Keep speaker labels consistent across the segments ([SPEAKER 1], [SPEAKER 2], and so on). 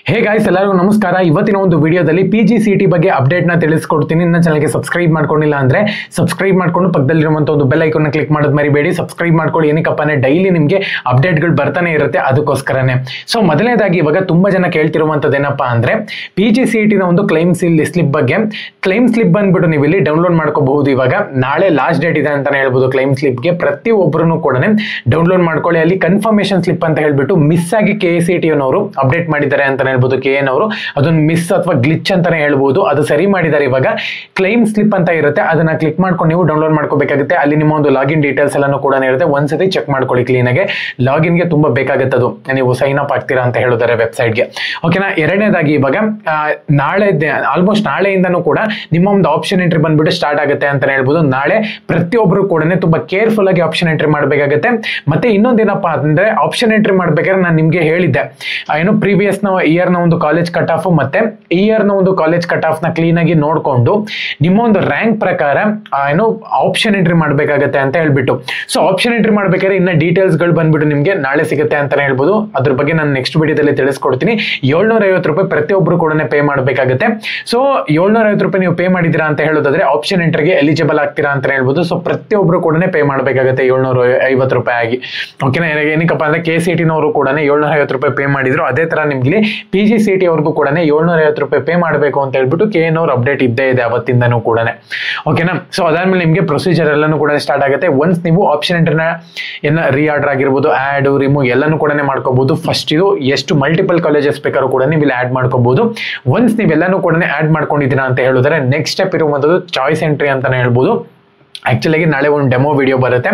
[SPEAKER 1] Hey guys, ಎಲ್ಲರಿಗೂ ನಮಸ್ಕಾರ. ಇವತ್ತಿನ ಒಂದು ವಿಡಿಯೋದಲ್ಲಿ PGCET ಬಗ್ಗೆ ಅಪ್ಡೇಟ್ ನ ತಿಳಿಸ್ಕೊಡ್ತೀನಿ. ನನ್ನ ಚಾನಲ್ಗೆ ಸಬ್ಸ್ಕ್ರೈಬ್ ಮಾಡ್ಕೊಂಡಿಲ್ಲ ಅಂದ್ರೆ ಸಬ್ಸ್ಕ್ರೈಬ್ ಮಾಡ್ಕೊಂಡು ಪಕ್ಕದಲ್ಲಿರುವಂತ ಒಂದು ಬೆಲ್ ಐಕಾನ್ ಕ್ಲಿಕ್ ಮಾಡೋದು ಮರಿಬೇಡಿ. ಸಬ್ಸ್ಕ್ರೈಬ್ ಮಾಡ್ಕೊಳ್ಳಿ, ಏನಕ್ಕಪ್ಪ ಅಂದ್ರೆ ಡೈಲಿ ನಿಮಗೆ ಅಪ್ಡೇಟ್ಗಳು ಬರ್ತಾನೆ ಇರುತ್ತೆ, ಅದಕ್ಕೋಸ್ಕರನೇ. ಸೊ ಮೊದಲನೇದಾಗಿ ಇವಾಗ ತುಂಬಾ ಜನ ಕೇಳ್ತಿರುವಂತದ್ದು ಏನಪ್ಪಾ ಅಂದ್ರೆ PGCET ನ ಒಂದು ಕ್ಲೈಮ್ ಸ್ಲಿಪ್ ಬಗ್ಗೆ. ಕ್ಲೈಮ್ ಸ್ಲಿಪ್ ಬಂದ್ಬಿಟ್ಟು ನೀವು ಇಲ್ಲಿ ಡೌನ್ಲೋಡ್ ಮಾಡ್ಕೋಬಹುದು. ಇವಾಗ ನಾಳೆ ಲಾಸ್ಟ್ ಡೇಟ್ ಇದೆ ಅಂತಾನೆ ಹೇಳ್ಬೋದು ಕ್ಲೈಮ್ ಸ್ಲಿಪ್ಗೆ. ಪ್ರತಿಯೊಬ್ಬರು ಕೂಡ ಡೌನ್ಲೋಡ್ ಮಾಡ್ಕೊಳ್ಳಿ. ಅಲ್ಲಿ ಕನ್ಫರ್ಮೇಶನ್ ಸ್ಲಿಪ್ ಅಂತ ಹೇಳ್ಬಿಟ್ಟು ಮಿಸ್ ಆಗಿ KCET ಅವರು ಅಪ್ಡೇಟ್ ಮಾಡಿದ್ದಾರೆ ಅಂತ ಹೇಳ್ಬೋದು. KN ಅವರು ಅದೊಂದು ಮಿಸ್ ಅಥವಾ ಗ್ಲಿಚ್ ಅಂತಾನೆ ಹೇಳ್ಬೋದು, ಅದು ಸರಿ ಮಾಡಿದ್ದಾರೆ. ಇವಾಗ ಕ್ಲೈಮ್ ಸ್ಲಿಪ್ ಅಂತ ಇರುತ್ತೆ, ಅದನ್ನ ಕ್ಲಿಕ್ ಮಾಡ್ಕೊಂಡು ನೀವು ಡೌನ್ಲೋಡ್ ಮಾಡ್ಕೋಬೇಕಾಗುತ್ತೆ. ಅಲ್ಲಿ ನಿಮ್ಮ ಒಂದು ಲಾಗಿನ್ ಡೀಟೇಲ್ಸ್ ಎಲ್ಲಾನು ಕೂಡ ಇರುತ್ತೆ. ಒಂದ್ಸತಿ ಚೆಕ್ ಮಾಡ್ಕೊಳ್ಳಿ ಕ್ಲೀನ್ ಆಗಿ. ಲಾಗಿನ್ ಗೆ ತುಂಬಾ ಬೇಕಾಗುತ್ತೆ, ಅದು ನೀವು ಸೈನ್ ಅಪ್ ಆಗ್ತೀರಾ ಅಂತ ಹೇಳಿದ್ದಾರೆ ವೆಬ್ಸೈಟ್ಗೆ. ಓಕೆನಾ. ಎರಡನೇದಾಗಿ ಇವಾಗ ನಾಳೆ ಆಲ್ಮೋಸ್ಟ್ ನಾಳೆಯಿಂದನೂ ಕೂಡ ನಿಮ್ಮ ಒಂದು ಆಪ್ಷನ್ ಎಂಟ್ರಿ ಬಂದ್ಬಿಟ್ಟು ಸ್ಟಾರ್ಟ್ ಆಗುತ್ತೆ ಅಂತ ಹೇಳ್ಬೋದು. ನಾಳೆ ಪ್ರತಿಯೊಬ್ಬರು ಕೂಡ ತುಂಬಾ ಕೇರ್ಫುಲ್ ಆಗಿ ಆಪ್ಷನ್ ಎಂಟ್ರಿ ಮಾಡಬೇಕಾಗುತ್ತೆ. ಮತ್ತೆ ಇನ್ನೊಂದೇನಪ್ಪಾ ಅಂದ್ರೆ ಆಪ್ಷನ್ ಎಂಟ್ರಿ ಮಾಡ್ಬೇಕಾದ್ರೆ ನಾನು ನಿಮ್ಗೆ ಹೇಳಿದ್ದೆ, ಏನು ಪ್ರೀವಿಯಸ್ ಇಯರ್ ನ ಒಂದು ಕಾಲೇಜ್ ಕಟ್ ಆಫ್ ಮತ್ತೆ ಈ ಇಯರ್ ನ ಒಂದು ಕಾಲೇಜ್ ಕಟ್ ಆಫ್ ನ ಕ್ಲೀನ್ ಆಗಿ ನೋಡ್ಕೊಂಡು ನಿಮ್ಮ ಒಂದು ರ್ಯಾಂಕ್ ಪ್ರಕಾರ ಏನು ಆಪ್ಷನ್ ಎಂಟ್ರಿ ಮಾಡ್ಬೇಕಾಗತ್ತೆ ಅಂತ ಹೇಳ್ಬಿಟ್ಟು. ಸೊ ಆಪ್ಷನ್ ಎಂಟ್ರಿ ಮಾಡ್ಬೇಕಾದ್ರೆ ಇನ್ನ ಡೀಟೇಲ್ಸ್ ಗಳು ಬಂದ್ಬಿಟ್ಟು ನಿಮ್ಗೆ ನಾಳೆ ಸಿಗುತ್ತೆ ಅಂತಾನೆ ಹೇಳ್ಬೋದು. ಅದ್ರ ಬಗ್ಗೆ ನಾನು ನೆಕ್ಸ್ಟ್ ವಿಡಿಯೋದಲ್ಲಿ ತಿಳಿಸ್ಕೊಡ್ತೀನಿ. 750 ರೂಪಾಯಿ ಪ್ರತಿಯೊಬ್ರು ಕೂಡ ಪೇ ಮಾಡಬೇಕಾಗುತ್ತೆ. ಸೊ 750 ರೂಪಾಯಿ ನೀವು ಪೇ ಮಾಡಿದೀರಾ ಅಂತ ಹೇಳೋದಾದ್ರೆ ಆಪ್ಷನ್ ಎಂಟ್ರಿಗೆ ಎಲಿಜಿಬಲ್ ಆಗ್ತೀರಾ ಅಂತ ಹೇಳ್ಬೋದು. ಸೊ ಪ್ರತಿಯೊಬ್ರು ಕೂಡ ಪೇ ಮಾಡಬೇಕಾಗುತ್ತೆ 750 ರೂಪಾಯಿ ಆಗಿ. ಓಕೆನಾ. ಏನಕ್ಕಪ್ಪ ಅಂದ್ರೆ KCET ನವರು ಕೂಡ 750 ರೂಪಾಯಿ ಪೇ ಮಾಡಿದ್ರು. ಅದೇ ತರ ನಿಮ್ಗೆ PGCET ಅವ್ರಿಗೂ ಕೂಡ 750 ರೂಪಾಯಿ ಪೇ ಮಾಡಬೇಕು ಅಂತ ಹೇಳ್ಬಿಟ್ಟು KN ಅವ್ರ ಅಪ್ಡೇಟ್ ಇದ್ದೇ ಇದೆ ಅವತ್ತಿಂದನೂ ಕೂಡ. ಓಕೆನಾ. ಸೊ ಅದಾದ್ಮೇಲೆ ನಿಮ್ಗೆ ಪ್ರೊಸೀಜರ್ ಎಲ್ಲಾನು ಕೂಡ ಸ್ಟಾರ್ಟ್ ಆಗುತ್ತೆ. ಒನ್ಸ್ ನೀವು ಆಪ್ಷನ್ ಎಂಟ್ರಿನ ರೀಆರ್ಡರ್ ಆಗಿರ್ಬೋದು, ಆಡ್ ರಿಮೂವ್ ಎಲ್ಲಾನು ಕೂಡ ಮಾಡ್ಕೋಬಹುದು. ಫಸ್ಟ್ ಇದು ಎಷ್ಟು ಮಲ್ಟಿಪಲ್ ಕಾಲೇಜಸ್ ಬೇಕಾದ್ರೂ ಕೂಡ ನೀವು ಇಲ್ಲಿ ಆಡ್ ಮಾಡ್ಕೋಬಹುದು. ಒನ್ಸ್ ನೀವೆಲ್ಲಾನು ಕೂಡ ಆಡ್ ಮಾಡ್ಕೊಂಡಿದ್ದೀರಾ ಅಂತ ಹೇಳಿದ್ರೆ ನೆಕ್ಸ್ಟ್ ಸ್ಟೆಪ್ ಇರುವಂತದ್ದು ಚಾಯ್ಸ್ ಎಂಟ್ರಿ ಅಂತಾನೆ ಹೇಳ್ಬೋದು. ಆಕ್ಚುಲಿ ನಾಳೆ ಒಂದು ಡೆಮೋ ವಿಡಿಯೋ ಬರುತ್ತೆ,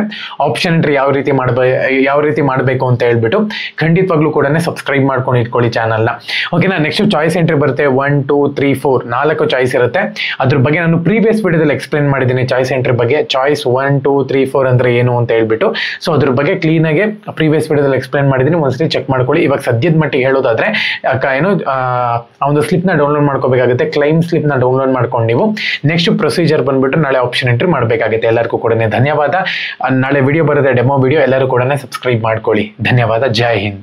[SPEAKER 1] ಆಪ್ಷನ್ ಎಂಟ್ರಿ ಯಾವ ರೀತಿ ಮಾಡಬೇಕು ಅಂತ ಹೇಳ್ಬಿಟ್ಟು. ಖಂಡಿತವಾಗ್ಲೂ ಕೂಡ ಸಬ್ಸ್ಕ್ರೈಬ್ ಮಾಡ್ಕೊಂಡು ಇಟ್ಕೊಳ್ಳಿ ಚಾನಲ್ನ. ಓಕೆನಾ. ನೆಕ್ಸ್ಟ್ ಚಾಯ್ಸ್ ಎಂಟ್ರಿ ಬರುತ್ತೆ. 1 2 3 4 4 ಚಾಯ್ಸ್ ಇರುತ್ತೆ. ಅದ್ರ ಬಗ್ಗೆ ನಾನು ಪ್ರೀವಿಯಸ್ ವಿಡಿಯೋದಲ್ಲಿ ಎಕ್ಸ್ಪ್ಲೇನ್ ಮಾಡಿದ್ದೀನಿ ಚಾಯ್ಸ್ ಎಂಟ್ರಿ ಬಗ್ಗೆ. ಚಾಯ್ಸ್ 1 2 3 4 ಅಂದ್ರೆ ಏನು ಅಂತ ಹೇಳ್ಬಿಟ್ಟು. ಸೊ ಅದ್ರ ಬಗ್ಗೆ ಕ್ಲೀನ್ ಆಗಿ ಪ್ರೀವಿಯಸ್ ವಿಡಿಯೋದಲ್ಲಿ ಎಕ್ಸ್ಪ್ಲೇನ್ ಮಾಡಿದ್ದೀನಿ, ಒಂದ್ಸತಿ ಚೆಕ್ ಮಾಡ್ಕೊಳ್ಳಿ. ಇವಾಗ ಸದ್ಯದ ಮಟ್ಟಿಗೆ ಹೇಳೋದಾದ್ರೆ ಏನು ಆ ಒಂದು ಸ್ಲಿಪ್ ನ ಡೌನ್ಲೋಡ್ ಮಾಡ್ಕೋಬೇಕಾಗುತ್ತೆ. ಕ್ಲೈಮ್ ಸ್ಲಿಪ್ ನ ಡೌನ್ಲೋಡ್ ಮಾಡ್ಕೊಂಡು ನೀವು ನೆಕ್ಸ್ಟ್ ಪ್ರೊಸೀಜರ್ ಬಂದ್ಬಿಟ್ಟು ನಾಳೆ ಆಪ್ಷನ್ ಎಂಟ್ರಿ ಮಾಡಬೇಕಾಗುತ್ತೆ. ಎಲ್ಲರಿಗೂ ಕೂಡ ಧನ್ಯವಾದ. ನಾಳೆ ವಿಡಿಯೋ ಬರುತ್ತೆ, ಡೆಮೋ ವಿಡಿಯೋ. ಎಲ್ಲರೂ ಕೂಡ ಸಬ್ಸ್ಕ್ರೈಬ್ ಮಾಡ್ಕೊಳ್ಳಿ. ಧನ್ಯವಾದ. ಜೈ ಹಿಂದ್.